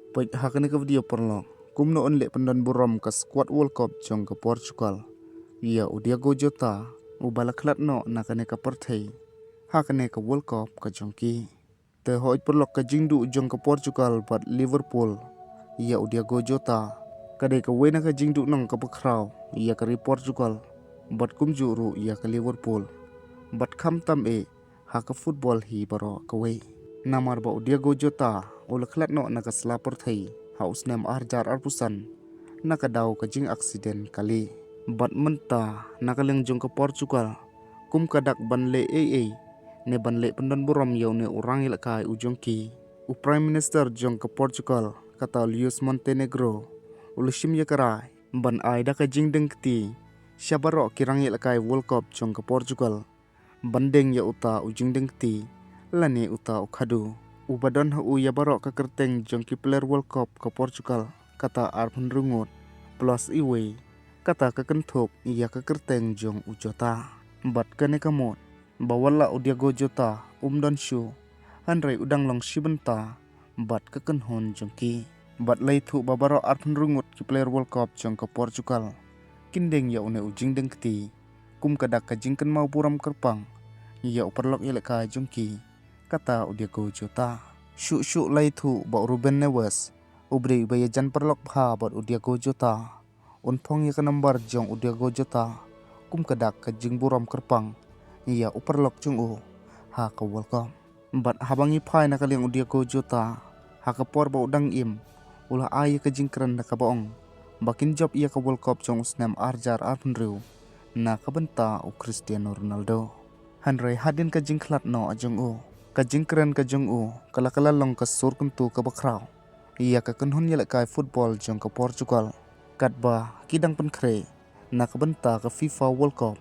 Baik hakane ka video perlo. Kumno onle pendan buram ka squad World Cup jong ke Portugal. Ia Diego Jota ubala klat no nakane ka perthei. Hakane ka World Cup ka jongki. Te hoi perlok ka jingdu jong ke Portugal bat Liverpool. Ia Diego Jota kadai ka wena ka jingdu nang ka bakrau. Ia ka Portugal bat kumjuru ia ka Liverpool. Bat kham tam haka football hi baro ka we. Namar ba Diego Jota ulaklat no naka selapor thei haus nem arjar arpusan naka daw ka jing accident kali bat menta naka leng jong ka Portugal kum kadak banle ne banle pendan buram yaw ne orang ilakai ujongki u Prime Minister jong ka Portugal kata Luis Montenegro ulusim yakarai ban ai da ka jing dengti syabaro kirang ilakai World Cup jong ka Portugal bandeng ya uta ujing dengti lani uta ukhadu ubadon hu ya barok ka kerteng jongki player World Cup ka Portugal kata arpun rungut plus iwe kata ka kenthuk iya ka kerteng jong ujota bat kane kamot bawala Diego Jota umdan shu hanrai udang long shibenta bat ka kenhon jongki bat laithu babaro arpun rungut ki player World Cup jong ka Portugal kindeng ya une ujing dengti kum kadak ka jingken mau buram kerpang iya uperlok ilaka jongki kata Diego Jota. Syuk laithu ba Ruben Neves. Ubri bayajan perlok bha bat Diego Jota. Unpong ya ka nambar jong Diego Jota. Kum kadak ka jing buram kerpang. Ia uperlok jong ha ka World Cup. Bat habangi phai na kaling Diego Jota. Ha ka por ba udang im. Ulah ay ka jing keren na ka baong. Bakin job ia ka World Cup jong usnam arjar arpenriu. Na kabenta Cristiano Ronaldo. Hanrai hadin ka jing klat no ajong kajing keren ka jong kala long ka sur kuntu ka bakrau iya ka kenhon yelak football jong ka Portugal katba kidang penkre na kabenta ka FIFA World Cup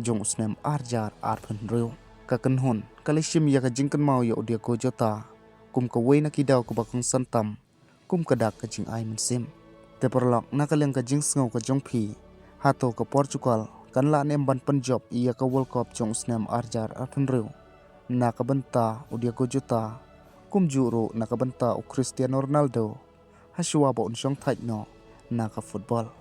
jong usnem arjar arpen reu ka kenhon kalishim ya ka jingken mau ya Diego Jota kum ka we na kidaw ka bakong santam kum kadak ka jing ay mensim te perlok na kaleng ka jing sngaw ka jong phi hato ka Portugal kan la nem ban penjob iya ka World Cup jong usnem arjar arpen reu nakabenta Diego Jota kumjuro nakabenta Cristiano Ronaldo haswa ba unsong thait no naka football